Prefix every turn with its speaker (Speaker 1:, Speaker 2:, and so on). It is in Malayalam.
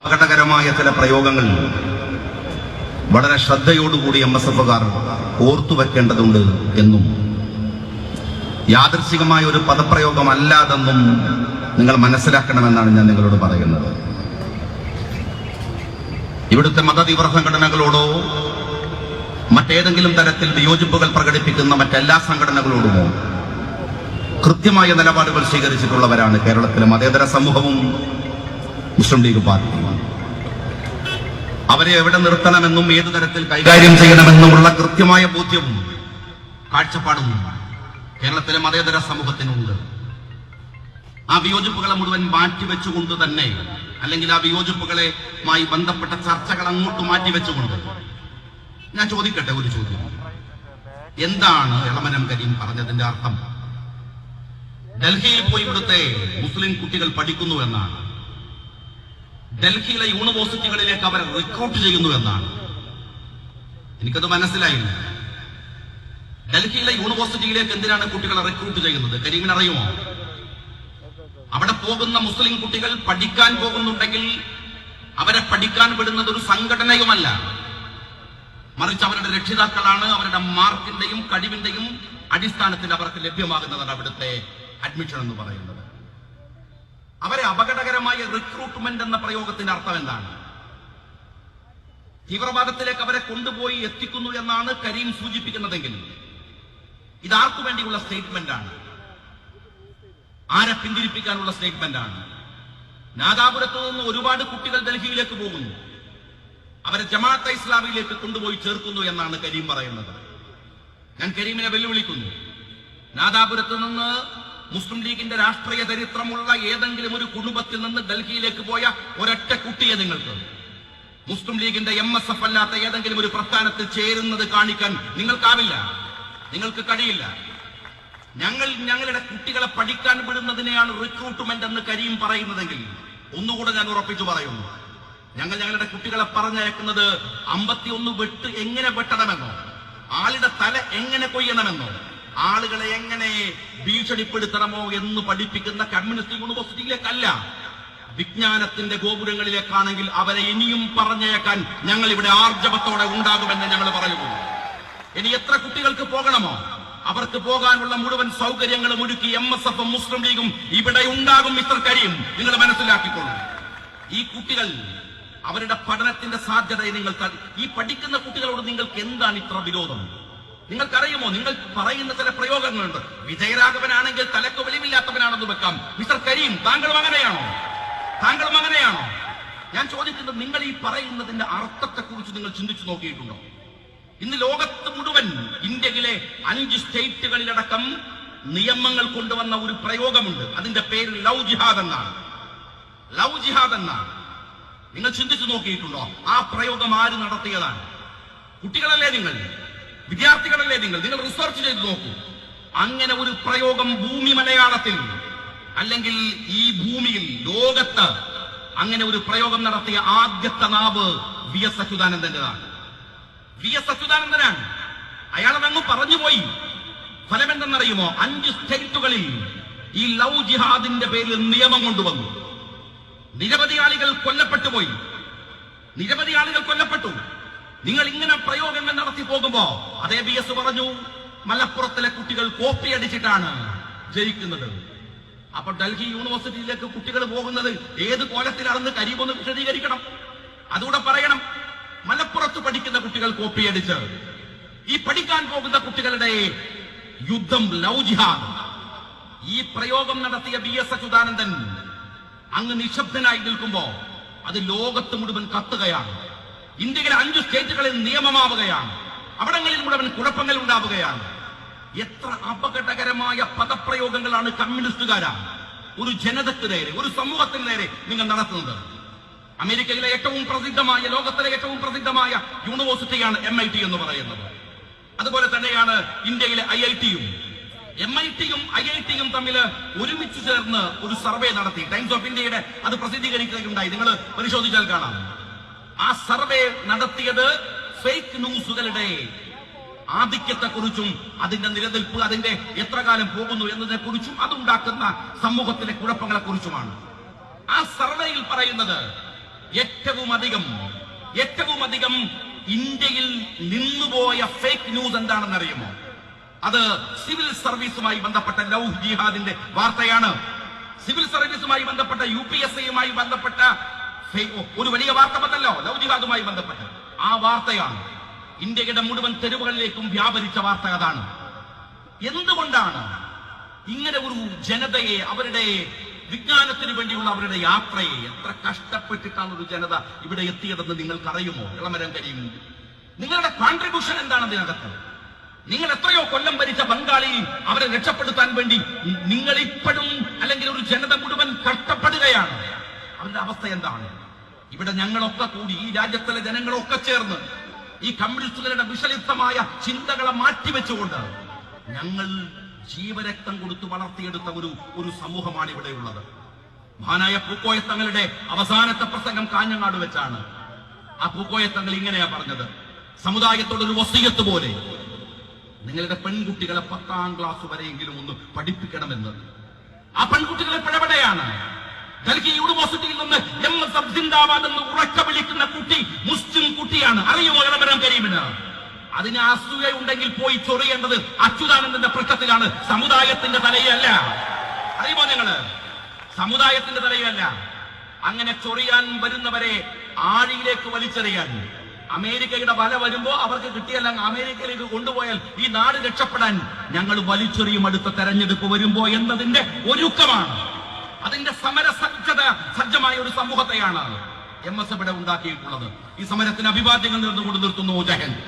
Speaker 1: അപകടകരമായ ചില പ്രയോഗങ്ങൾ വളരെ ശ്രദ്ധയോടുകൂടി MSFകാർ ഓർത്തുവെക്കേണ്ടതുണ്ട് എന്നും യാദൃശ്ചികമായ ഒരു പദപ്രയോഗമല്ലാതെന്നും നിങ്ങൾ മനസ്സിലാക്കണമെന്നാണ് ഞാൻ നിങ്ങളോട് പറയുന്നത്. ഇവിടുത്തെ മതതീവ്ര സംഘടനകളോടോ മറ്റേതെങ്കിലും തരത്തിൽ വിയോജിപ്പുകൾ പ്രകടിപ്പിക്കുന്ന മറ്റെല്ലാ സംഘടനകളോടുമോ കൃത്യമായ നിലപാടുകൾ സ്വീകരിച്ചിട്ടുള്ളവരാണ് കേരളത്തിലെ മതേതര സമൂഹവും മുസ്ലിം ലീഗ് പാർട്ടിയും. അവരെ എവിടെ നിർത്തണമെന്നും ഏതു തരത്തിൽ കൈകാര്യം ചെയ്യണമെന്നുമുള്ള കൃത്യമായ ബോധ്യവും കാഴ്ചപ്പാടും കേരളത്തിലെ മതേതര സമൂഹത്തിനുണ്ട്. ആ വിയോജിപ്പുകളെ മുഴുവൻ മാറ്റിവെച്ചുകൊണ്ട് തന്നെ, അല്ലെങ്കിൽ ആ വിയോജിപ്പുകളുമായി ബന്ധപ്പെട്ട ചർച്ചകൾ അങ്ങോട്ട് മാറ്റിവെച്ചുകൊണ്ട് ഞാൻ ചോദിക്കട്ടെ ഒരു ചോദ്യം. എന്താണ് എളമനം കരീം പറഞ്ഞതിന്റെ അർത്ഥം? ഡൽഹിയിൽ പോയി ഇവിടുത്തെ മുസ്ലിം കുട്ടികൾ പഠിക്കുന്നു എന്നാണ്, ഡൽഹിയിലെ യൂണിവേഴ്സിറ്റികളിലേക്ക് അവരെ റിക്രൂട്ട് ചെയ്യുന്നു എന്നാണ്. എനിക്കത് മനസ്സിലായില്ല. ഡൽഹിയിലെ യൂണിവേഴ്സിറ്റിയിലേക്ക് എന്തിനാണ് കുട്ടികളെ റിക്രൂട്ട് ചെയ്യുന്നത്? കരീമിന് അറിയുമോ? അവിടെ പോകുന്ന മുസ്ലിം കുട്ടികൾ പഠിക്കാൻ പോകുന്നുണ്ടെങ്കിൽ അവരെ പഠിക്കാൻ വിടുന്നത് ഒരു സംഘടനയുമല്ല, മറിച്ച് അവരുടെ രക്ഷിതാക്കളാണ്. അവരുടെ മാർക്കിന്റെയും കഴിവിന്റെയും അടിസ്ഥാനത്തിൽ അവർക്ക് ലഭ്യമാകുന്നതാണ് അവിടുത്തെ അഡ്മിഷൻ എന്ന് പറയുന്നത്. അവരെ അപകടകരമായ റിക്രൂട്ട്മെന്റ് എന്ന പ്രയോഗത്തിന്റെ അർത്ഥം എന്താണ്? തീവ്രവാദത്തിലേക്ക് അവരെ കൊണ്ടുപോയി എത്തിക്കുന്നു എന്നാണ് കരീം സൂചിപ്പിക്കുന്നതെങ്കിൽ ഇതാർക്കു വേണ്ടിയുള്ള സ്റ്റേറ്റ്മെന്റ് ആണ്? ആരെ പിന്തിരിപ്പിക്കാനുള്ള സ്റ്റേറ്റ്മെന്റ് ആണ്? നാദാപുരത്ത് നിന്ന് ഒരുപാട് കുട്ടികൾ ഡൽഹിയിലേക്ക് പോകുന്നു, അവരെ ജമാഅത്തെ ഇസ്ലാമിയിലേക്ക് കൊണ്ടുപോയി ചേർക്കുന്നു എന്നാണ് കരീം പറയുന്നത്. ഞാൻ കരീമിനെ വെല്ലുവിളിക്കുന്നു. നാദാപുരത്ത് നിന്ന് മുസ്ലിം ലീഗിന്റെ രാഷ്ട്രീയ ചരിത്രമുള്ള ഏതെങ്കിലും ഒരു കുടുംബത്തിൽ നിന്ന് ഡൽഹിയിലേക്ക് പോയ ഒരൊറ്റ കുട്ടിയെ നിങ്ങൾക്ക് മുസ്ലിം ലീഗിന്റെ MSF അല്ലാത്ത ഏതെങ്കിലും ഒരു പ്രസ്ഥാനത്തിൽ ചേരുന്നത് കാണിക്കാൻ നിങ്ങൾക്കാവില്ല, നിങ്ങൾക്ക് കഴിയില്ല. ഞങ്ങളുടെ കുട്ടികളെ പഠിക്കാൻ വിടുന്നതിനെയാണ് റിക്രൂട്ട്മെന്റ് എന്ന് കരീം പറയുന്നതെങ്കിൽ ഒന്നുകൂടെ ഞാൻ ഉറപ്പിച്ചു പറയുന്നു, ഞങ്ങളുടെ കുട്ടികളെ പറഞ്ഞയക്കുന്നത് 51 വെട്ട് എങ്ങനെ വെട്ടണമെന്നോ, ആളുടെ തല എങ്ങനെ കൊയ്യണമെന്നോ, ആളുകളെ എങ്ങനെ ഭീഷണിപ്പെടുത്തണമോ എന്ന് പഠിപ്പിക്കുന്ന കമ്മ്യൂണിസ്റ്റ് യൂണിവേഴ്സിറ്റിയിലേക്കല്ല, വിജ്ഞാനത്തിന്റെ ഗോപുരങ്ങളിലേക്കാണെങ്കിൽ അവരെ ഇനിയും പറഞ്ഞയക്കാൻ ഞങ്ങൾ ഇവിടെ ആർജവത്തോടെ ഉണ്ടാകുമെന്ന് ഞങ്ങൾ പറയുന്നു. ഇനി എത്ര കുട്ടികൾക്ക് പോകണമോ അവർക്ക് പോകാനുള്ള മുഴുവൻ സൗകര്യങ്ങളും ഒരുക്കി MSF മുസ്ലിം ലീഗും ഇവിടെ ഉണ്ടാകും. മിസ്റ്റർ കരീം, നിങ്ങൾ മനസ്സിലാക്കിക്കൊള്ളു. ഈ കുട്ടികൾ അവരുടെ പഠനത്തിന്റെ സാധ്യതയെ ഈ പഠിക്കുന്ന കുട്ടികളോട് നിങ്ങൾക്ക് എന്താണ് ഇത്ര വിരോധം? നിങ്ങൾക്കറിയുമോ? നിങ്ങൾ പറയുന്ന ചില പ്രയോഗങ്ങളുണ്ട്. വിജയരാഘവനാണെങ്കിൽ തലക്ക് വെളിവില്ലാത്തവനാണെന്ന് വെക്കാം. മിസ്റ്റർ കരീം, താങ്കളും അങ്ങനെയാണോ? ഞാൻ ചോദിക്കുന്നത്, നിങ്ങൾ ഈ പറയുന്നതിന്റെ അർത്ഥത്തെക്കുറിച്ച് നിങ്ങൾ ചിന്തിച്ചു നോക്കിയിട്ടുണ്ടോ? ഇന്ന് ലോകത്ത് മുഴുവൻ, ഇന്ത്യയിലെ 5 സ്റ്റേറ്റുകളിലടക്കം നിയമങ്ങൾ കൊണ്ടുവന്ന ഒരു പ്രയോഗമുണ്ട്. അതിന്റെ പേര് ലവ് ജിഹാദ് എന്നാണ്. നിങ്ങൾ ചിന്തിച്ചു നോക്കിയിട്ടുണ്ടോ? ആ പ്രയോഗം ആര് നടത്തിയതാണ്? കുട്ടികളല്ലേ നിങ്ങൾ, വിദ്യാർത്ഥികളല്ലേ നിങ്ങൾ? നിങ്ങൾ റിസർച്ച് ചെയ്ത് നോക്കൂ. അങ്ങനെ ഒരു പ്രയോഗം ഭൂമി മലയാളത്തിൽ, അല്ലെങ്കിൽ ഈ ഭൂമിയിൽ, ലോകത്ത് അങ്ങനെ ഒരു പ്രയോഗം നടത്തിയ ആദ്യത്തെ നാവ് VS അച്യുതാനന്ദന്റേതാണ്. അയാളതങ്ങ് പറഞ്ഞുപോയി. ഫലം എന്തെന്നറിയുമോ? 5 സ്റ്റേറ്റുകളിൽ ഈ ലവ് ജിഹാദിന്റെ പേരിൽ നിയമം കൊണ്ടുവന്നു. നിരവധി ആളുകൾ കൊല്ലപ്പെട്ടു. നിങ്ങൾ ഇങ്ങനെ പ്രയോഗങ്ങൾ നടത്തി പോകുമ്പോ അതേ VS പറഞ്ഞു, മലപ്പുറത്തിലെ കുട്ടികൾ കോപ്പി അടിച്ചിട്ടാണ് ജയിക്കുന്നത്. അപ്പൊ ഡൽഹി യൂണിവേഴ്സിറ്റിയിലേക്ക് കുട്ടികൾ പോകുന്നത് ഏത് കോലത്തിലാണെന്ന് കരീമൊന്ന് വിശദീകരിക്കണം, അതുകൂടെ പറയണം. മലപ്പുറത്ത് പഠിക്കുന്ന കുട്ടികൾ കോപ്പി അടിച്ച് ഈ പഠിക്കാൻ പോകുന്ന കുട്ടികളുടെ യുദ്ധം ലവ് ജിഹാദ്, ഈ പ്രയോഗം നടത്തിയ VS അച്യുതാനന്ദൻ അങ്ങ് നിശബ്ദനായി നിൽക്കുമ്പോ അത് ലോകത്ത് മുഴുവൻ കത്തുകയാണ്. ഇന്ത്യയിലെ 5 സ്റ്റേറ്റുകളിൽ നിയമമാവുകയാണ്. അവിടങ്ങളിൽ മുഴുവൻ കുഴപ്പങ്ങൾ ഉണ്ടാവുകയാണ്. എത്ര അപകടകരമായ പദപ്രയോഗങ്ങളാണ് കമ്മ്യൂണിസ്റ്റുകാരാ ഒരു ജനതയ്ക്ക് നേരെ, ഒരു സമൂഹത്തിന് നേരെ നിങ്ങൾ നടത്തുന്നത്. അമേരിക്കയിലെ ഏറ്റവും പ്രസിദ്ധമായ, ലോകത്തിലെ ഏറ്റവും പ്രസിദ്ധമായ യൂണിവേഴ്സിറ്റിയാണ് MIT എന്ന് പറയുന്നത്. അതുപോലെ തന്നെയാണ് ഇന്ത്യയിലെ IIT-യും. MIT-യും IIT-യും തമ്മിൽ ഒരുമിച്ച് ചേർന്ന് ഒരു സർവേ നടത്തി. ടൈംസ് ഓഫ് ഇന്ത്യയുടെ അത് പ്രസിദ്ധീകരിക്കുകയുണ്ടായി. നിങ്ങൾ പരിശോധിച്ചാൽ കാണാം. ആ സർവേ നടത്തിയത് ഫേക്ക് ന്യൂസുകളുടെ ആധിക്യത്തെക്കുറിച്ചും അതിന്റെ നിലനിൽപ്പ്, അതിന്റെ എത്ര കാലം പോകുന്നു എന്നതിനെ കുറിച്ചും അതുണ്ടാക്കുന്ന സമൂഹത്തിലെ കുഴപ്പങ്ങളെ കുറിച്ചുമാണ്. ആ സർവേയിൽ പറയുന്നത് ഏറ്റവും അധികം ഇന്ത്യയിൽ നിന്നുപോയ ഫേക്ക് ന്യൂസ് എന്താണെന്ന് അറിയുമോ? അത് സിവിൽ സർവീസുമായി ബന്ധപ്പെട്ട ലവ് ജിഹാദിന്റെ വാർത്തയാണ്. സിവിൽ സർവീസുമായി ബന്ധപ്പെട്ട UPSCയുമായി ബന്ധപ്പെട്ട ഒരു വലിയ വാർത്ത വന്നല്ലോ, ലവ് ജിഹാദുമായി ബന്ധപ്പെട്ട്. ആ വാർത്തയാണ് ഇന്ത്യയുടെ മുഴുവൻ തെരുവുകളിലേക്കും വ്യാപരിച്ച വാർത്ത. അതാണ് എന്തുകൊണ്ടാണ് ഇങ്ങനെ ഒരു ജനതയെ, അവരുടെ വിജ്ഞാനത്തിന് വേണ്ടിയുള്ള അവരുടെ യാത്രയെ എത്ര കഷ്ടപ്പെട്ടിട്ടാണ് ഒരു ജനത ഇവിടെ എത്തിയതെന്ന് നിങ്ങൾക്കറിയുമോ? ഇളമരം കരീം, നിങ്ങളുടെ കോൺട്രിബ്യൂഷൻ എന്താണ് അതിനകത്ത്? നിങ്ങൾ എത്രയോ കൊല്ലം ഭരിച്ച ബംഗാളി, അവരെ രക്ഷപ്പെടുത്താൻ വേണ്ടി നിങ്ങൾ ഇപ്പോഴും അല്ലെങ്കിൽ ഒരു ജനത മുഴുവൻ കഷ്ടപ്പെടുകയാണ്. അവരുടെ അവസ്ഥ എന്താണ്? ഇവിടെ ഞങ്ങളൊക്കെ കൂടി, ഈ രാജ്യത്തിലെ ജനങ്ങളൊക്കെ ചേർന്ന് ഈ കമ്മ്യൂണിസ്റ്റുകളുടെ വിഷലിപ്തമായ ചിന്തകളെ മാറ്റിവെച്ചുകൊണ്ട് ഞങ്ങൾ ജീവരക്തം കൊടുത്തു വളർത്തിയെടുത്ത ഒരു സമൂഹമാണ് ഇവിടെയുള്ളത്. മഹാനായ പൂക്കോയത്തങ്ങളുടെ അവസാനത്തെ പ്രസംഗം കാഞ്ഞങ്ങാട് വെച്ചാണ്. ആ പൂക്കോയത്തങ്ങൾ ഇങ്ങനെയാ പറഞ്ഞത്: സമുദായത്തോടൊരു വസിയത്ത് പോലെ നിങ്ങളുടെ പെൺകുട്ടികളെ 10ാം ക്ലാസ് വരെയെങ്കിലും ഒന്ന് പഠിപ്പിക്കണമെന്ന്. ആ പെൺകുട്ടികളെ പിഴപെടയാണ്. ഡൽഹി യൂണിവേഴ്സിറ്റിയിൽ നിന്ന് MSF സിന്ദാബാദ് എന്ന് ഉറക്ക വിളിക്കുന്ന കുട്ടി മുസ്ലിം കുട്ടിയാണ്. അറിയുമോ ഇളമരം കരീമിന്? അതിന് അസൂയയുണ്ടെങ്കിൽ പോയി ചൊറിയേണ്ടത് അച്യുതാനന്ദന്റെ പൃഷ്ഠത്തിലാണ്, സമുദായത്തിന്റെ തലയല്ല. അറിയുമോ നിങ്ങള്? സമുദായത്തിന്റെ തലയല്ല. അങ്ങനെ ചൊറിയാൻ വരുന്നവരെ ആഴിയിലേക്ക് വലിച്ചെറിയാൻ അമേരിക്കയുടെ വല വരുമ്പോ അവർക്ക് കിട്ടിയല്ല അമേരിക്കയിലേക്ക് കൊണ്ടുപോയാൽ ഈ നാട് രക്ഷപ്പെടാൻ ഞങ്ങൾ വലിച്ചെറിയും അടുത്ത തെരഞ്ഞെടുപ്പ് വരുമ്പോ എന്നതിന്റെ ഒരുക്കമാണ്. അതിന്റെ സജ്ജമായ ഒരു സമൂഹത്തെയാണ് MSF ഇവിടെ ഉണ്ടാക്കിയിട്ടുള്ളത്. ഈ സമരത്തിന് അഭിവാദ്യങ്ങൾ നേർന്നുകൊണ്ട് നിർത്തുന്നു. ജയ് ഹിന്ദ്.